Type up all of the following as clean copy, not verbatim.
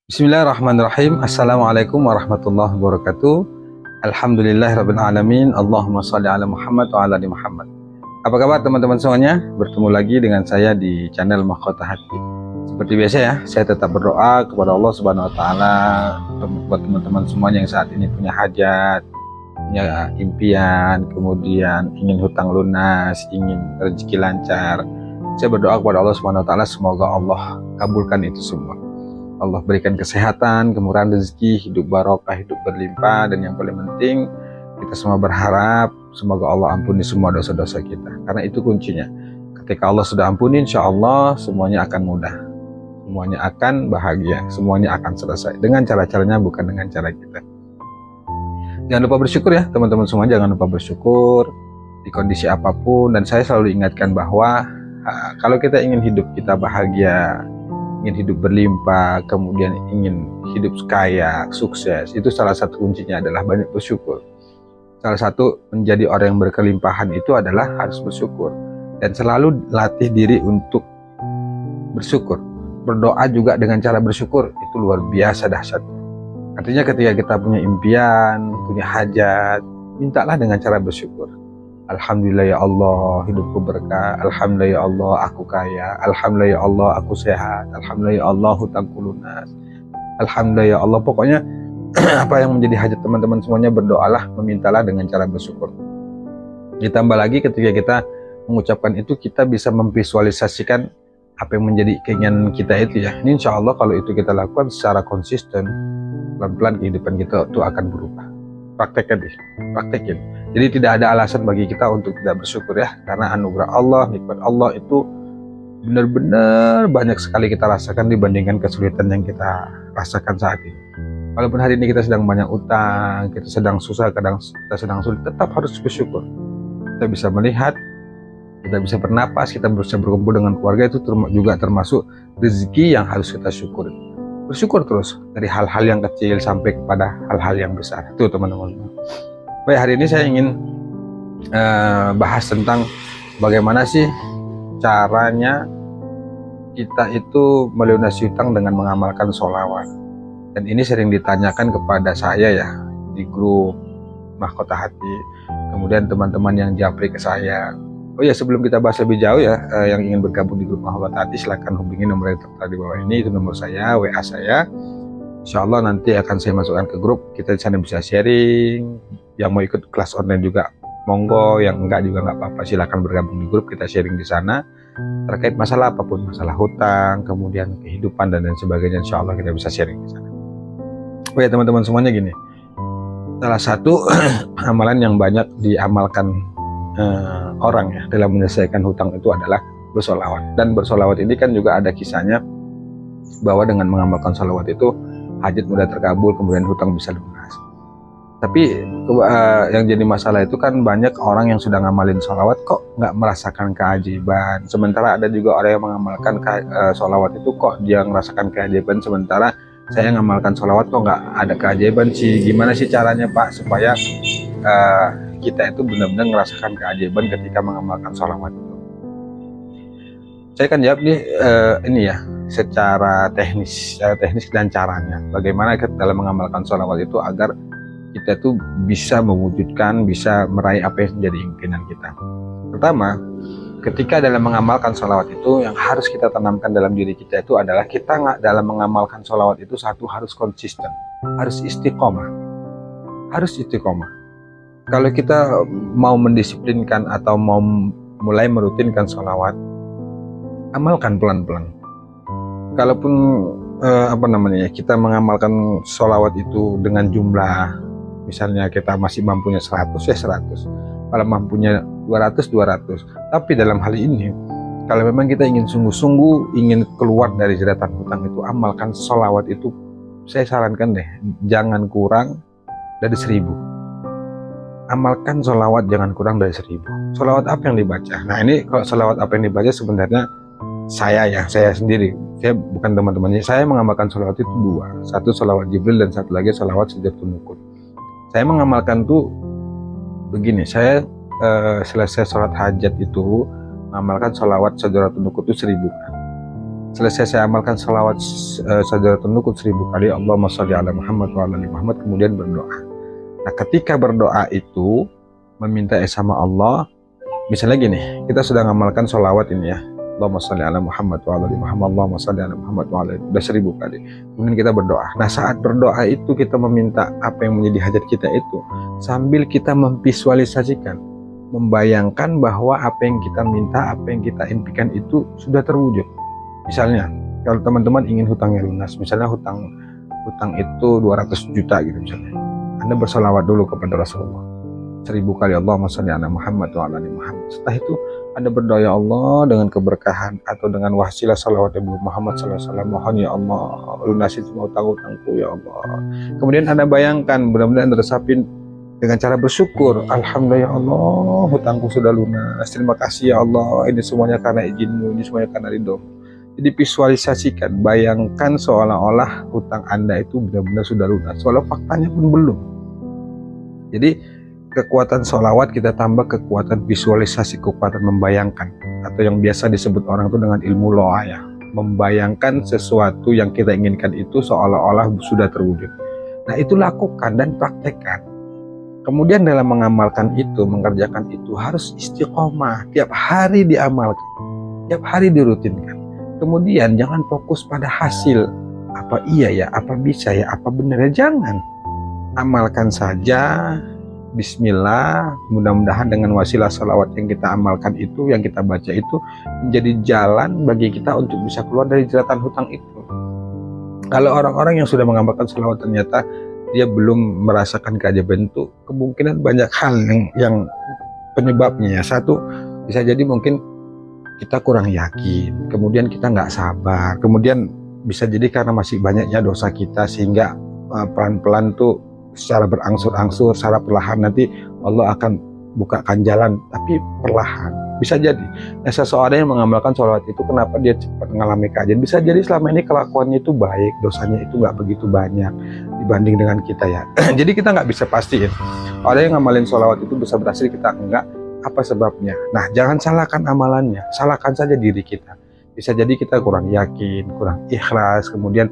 Bismillahirrahmanirrahim. Assalamualaikum warahmatullahi wabarakatuh. Alhamdulillahirrabbilalamin. Allahumma sholli ala Muhammad wa ala ali Muhammad. Apa kabar teman-teman semuanya? Bertemu lagi dengan saya di channel Mahkota Hati. Seperti biasa ya, saya tetap berdoa kepada Allah Subhanahu wa taala buat teman-teman semuanya yang saat ini punya hajat, punya impian, kemudian ingin hutang lunas, ingin rezeki lancar. Saya berdoa kepada Allah Subhanahu wa taala semoga Allah kabulkan itu semua. Allah berikan kesehatan, kemurahan rezeki, hidup barokah, hidup berlimpah, dan yang paling penting kita semua berharap semoga Allah ampuni semua dosa-dosa kita. Karena itu kuncinya. Ketika Allah sudah ampuni, insya Allah semuanya akan mudah, semuanya akan bahagia, semuanya akan selesai dengan cara-caranya, bukan dengan cara kita. Jangan lupa bersyukur ya teman-teman semua, jangan lupa bersyukur di kondisi apapun. Dan saya selalu ingatkan bahwa kalau kita ingin hidup kita bahagia, ingin hidup berlimpah, kemudian ingin hidup kaya, sukses, itu salah satu kuncinya adalah banyak bersyukur. Salah satu menjadi orang yang berkelimpahan itu adalah harus bersyukur. Dan selalu latih diri untuk bersyukur. Berdoa juga dengan cara bersyukur, itu luar biasa dahsyatnya. Artinya ketika kita punya impian, punya hajat, mintalah dengan cara bersyukur. Alhamdulillah ya Allah, hidupku berkah. Alhamdulillah ya Allah, aku kaya. Alhamdulillah ya Allah, aku sehat. Alhamdulillah ya Allah, hutangku lunas. Alhamdulillah ya Allah. Pokoknya apa yang menjadi hajat teman-teman semuanya, berdoalah, memintalah dengan cara bersyukur. Ditambah lagi ketika kita mengucapkan itu, kita bisa memvisualisasikan apa yang menjadi keinginan kita itu ya. Ini insya Allah kalau itu kita lakukan secara konsisten, pelan-pelan kehidupan kita itu akan berubah. Praktekin. Jadi tidak ada alasan bagi kita untuk tidak bersyukur ya, karena anugerah Allah, nikmat Allah itu benar-benar banyak sekali kita rasakan dibandingkan kesulitan yang kita rasakan saat ini. Walaupun hari ini kita sedang banyak utang, kita sedang susah, kadang kita sedang sulit, tetap harus bersyukur. Kita bisa melihat, kita bisa bernapas, kita bisa berkumpul dengan keluarga, itu juga termasuk rezeki yang harus kita syukuri. Bersyukur terus dari hal-hal yang kecil sampai kepada hal-hal yang besar. Itu teman-teman. Baik, hari ini saya ingin bahas tentang bagaimana sih caranya kita itu melunasi hutang dengan mengamalkan sholawat. Dan ini sering ditanyakan kepada saya ya di grup Mahkota Hati. Kemudian teman-teman yang japri ke saya. Oh ya, sebelum kita bahas lebih jauh ya, yang ingin bergabung di grup Mahkota Hati silahkan hubungi nomor yang tertera di bawah ini. Itu nomor saya, WA saya. Insya Allah nanti akan saya masukkan ke grup. Kita di sana bisa sharing. Yang mau ikut kelas online juga monggo, yang enggak juga nggak apa-apa, silahkan bergabung di grup. Kita sharing di sana terkait masalah apapun, masalah hutang, kemudian kehidupan dan lain sebagainya. Insya Allah kita bisa sharing di sana. Oh ya teman-teman semuanya, gini, salah satu amalan yang banyak diamalkan orang ya dalam menyelesaikan hutang itu adalah bersolawat. Dan bersolawat ini kan juga ada kisahnya bahwa dengan mengamalkan solawat itu hajat mudah terkabul, kemudian hutang bisa lunas. Tapi yang jadi masalah itu kan banyak orang yang sudah ngamalin solawat kok nggak merasakan keajaiban. Sementara ada juga orang yang mengamalkan solawat itu kok dia merasakan keajaiban, sementara saya ngamalkan solawat kok nggak ada keajaiban sih. Gimana sih caranya Pak supaya kita itu benar-benar merasakan keajaiban ketika mengamalkan sholawat itu? Saya akan jawab nih ini ya, secara teknis dan caranya. Bagaimana kita dalam mengamalkan sholawat itu agar kita itu bisa mewujudkan, bisa meraih apa yang menjadi keinginan kita. Pertama, ketika dalam mengamalkan sholawat itu, yang harus kita tanamkan dalam diri kita itu adalah kita dalam mengamalkan sholawat itu satu, harus konsisten, harus istiqomah. Kalau kita mau mendisiplinkan atau mau mulai merutinkan sholawat, amalkan pelan-pelan. Kalaupun kita mengamalkan sholawat itu dengan jumlah, misalnya kita masih mampunya 100 ya 100, kalau mampunya 200. Tapi dalam hal ini, kalau memang kita ingin sungguh-sungguh ingin keluar dari jeratan hutang itu, amalkan sholawat itu. Saya sarankan deh, jangan kurang dari 1000. Amalkan sholawat jangan kurang dari 1000. Sholawat apa yang dibaca? Nah ini kalau sholawat apa yang dibaca sebenarnya saya sendiri, saya bukan teman-temannya, saya mengamalkan sholawat itu 2. Satu sholawat Jibril dan satu lagi sholawat Sidratul Nukut. Saya mengamalkan tuh begini, saya selesai sholat hajat itu mengamalkan sholawat Sidratul Nukut itu 1000 kan. Selesai saya amalkan salawat Sajdatul Nukut 1000 kali, Allahumma sholli ala Muhammad wa ala ali Muhammad, kemudian berdoa. Nah, ketika berdoa itu meminta sama Allah, misalnya gini, kita sudah ngamalkan sholawat ini ya, Allahumma sholli ala Muhammad wa ala ali Muhammad, Allahumma sholli ala Muhammad wa ala ali, udah 1000 kali. Kemudian kita berdoa. Nah, saat berdoa itu kita meminta apa yang menjadi hajat kita itu sambil kita memvisualisasikan, membayangkan bahwa apa yang kita minta, apa yang kita impikan itu sudah terwujud. Misalnya, kalau teman-teman ingin hutangnya lunas, misalnya hutang itu 200 juta gitu misalnya, Anda bersalawat dulu kepada Rasulullah 1000 kali, Allahumma sholli ala Muhammad wa ala ali Muhammad. Setelah itu Anda berdoa, ya Allah, dengan keberkahan atau dengan wasilah salawat Nabi Muhammad SAW, mohon ya Allah lunasi semua hutang-hutangku ya Allah. Kemudian Anda bayangkan, benar-benar Anda resapin dengan cara bersyukur, alhamdulillah ya Allah, hutangku sudah lunas, terima kasih ya Allah, ini semuanya karena izinmu, ini semuanya karena ridhomu. Jadi visualisasikan, bayangkan seolah-olah hutang Anda itu benar-benar sudah lunas, walau faktanya pun belum. Jadi kekuatan sholawat kita tambah kekuatan visualisasi, kekuatan membayangkan, atau yang biasa disebut orang itu dengan ilmu lo'aya, membayangkan sesuatu yang kita inginkan itu seolah-olah sudah terwujud. Nah, itu lakukan dan praktekkan. Kemudian dalam mengamalkan itu, mengerjakan itu harus istiqomah, tiap hari diamalkan, tiap hari dirutinkan. Kemudian jangan fokus pada hasil, apa iya ya, apa bisa ya, apa benar ya, jangan. Amalkan saja, bismillah, mudah-mudahan dengan wasilah salawat yang kita amalkan itu, yang kita baca itu menjadi jalan bagi kita untuk bisa keluar dari jeratan hutang itu. Kalau orang-orang yang sudah mengamalkan salawat ternyata dia belum merasakan keajaiban itu, kemungkinan banyak hal yang penyebabnya ya. Satu, bisa jadi mungkin kita kurang yakin, kemudian kita nggak sabar, kemudian bisa jadi karena masih banyaknya dosa kita sehingga pelan-pelan tuh secara berangsur-angsur, secara perlahan nanti Allah akan bukakan jalan, tapi perlahan. Bisa jadi. Nah, seseorang yang mengamalkan sholawat itu kenapa dia cepat mengalami keajaiban? Bisa jadi selama ini kelakuannya itu baik, dosanya itu nggak begitu banyak dibanding dengan kita ya. Jadi kita nggak bisa pastiin orang yang ngamalin sholawat itu bisa berhasil, kita enggak. Apa sebabnya? Nah, jangan salahkan amalannya, salahkan saja diri kita. Bisa jadi kita kurang yakin, kurang ikhlas, kemudian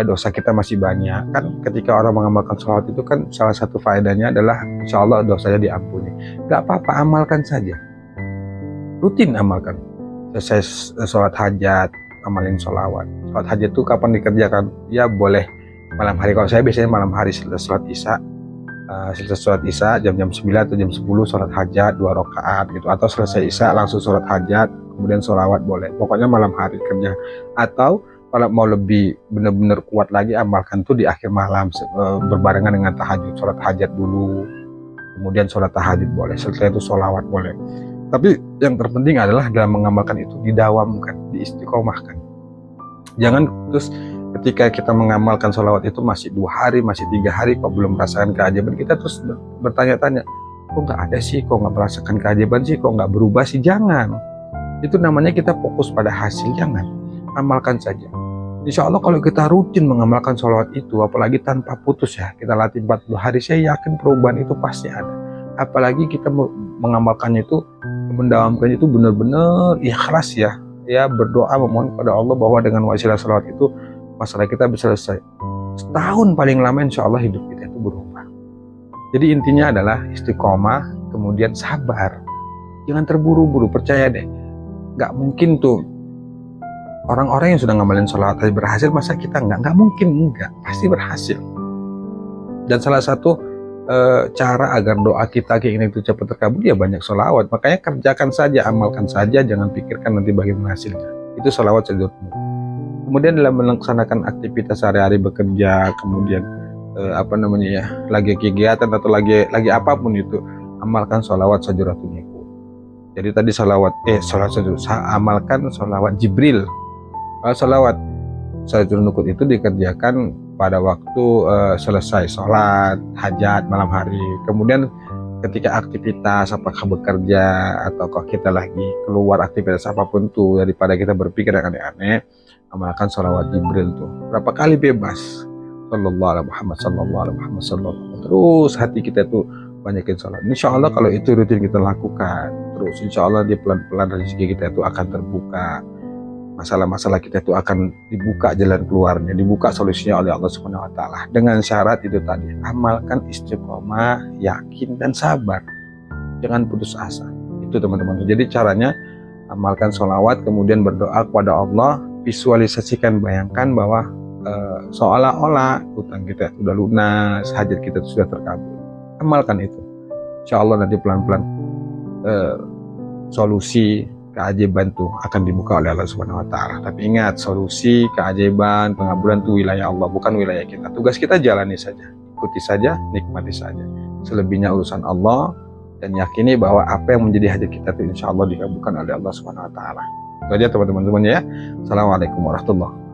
dosa kita masih banyak. Kan ketika orang mengamalkan sholawat itu kan salah satu faedahnya adalah insya Allah dosanya diampuni. Gak apa-apa, amalkan saja. Rutin amalkan. Selesai sholat hajat, amalin sholawat. Sholat hajat itu kapan dikerjakan? Ya boleh malam hari. Kalau saya biasanya malam hari setelah sholat isya. Selesai sholat isya jam 9 atau jam 10 sholat hajat 2 rakaat gitu, atau selesai isya langsung sholat hajat kemudian sholawat boleh, pokoknya malam hari kerja. Atau kalau mau lebih benar-benar kuat lagi, amalkan tuh di akhir malam berbarengan dengan tahajud, sholat hajat dulu kemudian sholat tahajud boleh, setelah itu sholawat boleh. Tapi yang terpenting adalah dalam mengamalkan itu didawamkan, diistiqomahkan. Jangan terus ketika kita mengamalkan sholawat itu masih 2 hari, masih 3 hari kok belum merasakan keajaiban, kita terus bertanya-tanya, kok nggak ada sih, kok nggak merasakan keajaiban sih, kok nggak berubah sih. Jangan, itu namanya kita fokus pada hasil. Jangan, amalkan saja. Insya Allah kalau kita rutin mengamalkan sholawat itu, apalagi tanpa putus ya, kita latih 40 hari, saya yakin perubahan itu pasti ada. Apalagi kita mengamalkannya itu, mendawamkannya itu benar-benar ikhlas ya, berdoa memohon pada Allah bahwa dengan wasilah sholawat itu masalah kita bisa selesai. Setahun paling lama insya Allah hidup kita itu berubah. Jadi intinya adalah istiqomah, kemudian sabar. Jangan terburu-buru, percaya deh. Gak mungkin tuh orang-orang yang sudah ngamalin sholawat tadi berhasil, masa kita enggak? Gak mungkin, enggak. Pasti berhasil. Dan salah satu cara agar doa kita keinginan itu cepat terkabul ya banyak sholawat. Makanya kerjakan saja, amalkan saja, jangan pikirkan nanti bagaimana hasilnya. Itu sholawat Sajdatul. Kemudian dalam melaksanakan aktivitas sehari-hari bekerja, kemudian lagi kegiatan atau lagi apapun itu, amalkan sholawat Sajdatul Nukut. Jadi tadi sholawat amalkan sholawat Jibril. Sholawat Sajdatul Nukut itu dikerjakan pada waktu selesai sholat hajat malam hari. Kemudian ketika aktivitas, apakah bekerja atau kita lagi keluar aktivitas apapun tuh, daripada kita berpikir yang aneh-aneh, amalkan sholawat Jibril tuh berapa kali bebas, sallallahu alaihi Muhammad, sallallahu alaihi Muhammad, sallallahu. Terus hati kita tuh banyakin sholat. Insya Allah kalau itu rutin kita lakukan terus, insya Allah dia pelan-pelan rezeki kita itu akan terbuka. masalah-masalah kita itu akan dibuka jalan keluarnya, dibuka solusinya oleh Allah Subhanahu wa taala. Dengan syarat itu tadi, amalkan istiqomah, yakin dan sabar. Jangan putus asa. Itu teman-teman. Jadi caranya amalkan sholawat, kemudian berdoa kepada Allah, visualisasikan, bayangkan bahwa seolah-olah utang kita sudah lunas, hajat kita sudah terkabul. Amalkan itu. Insya Allah nanti pelan-pelan solusi keajaiban tuh akan dibuka oleh Allah Subhanahu wa taala. Tapi ingat, solusi, keajaiban, pengabulan itu wilayah Allah, bukan wilayah kita. Tugas kita jalani saja, ikuti saja, nikmati saja. Selebihnya urusan Allah, dan yakini bahwa apa yang menjadi hajat kita itu insya Allah dikabulkan oleh Allah Subhanahu wa taala. Itu aja teman-teman semuanya ya. Assalamualaikum warahmatullahi wabarakatuh.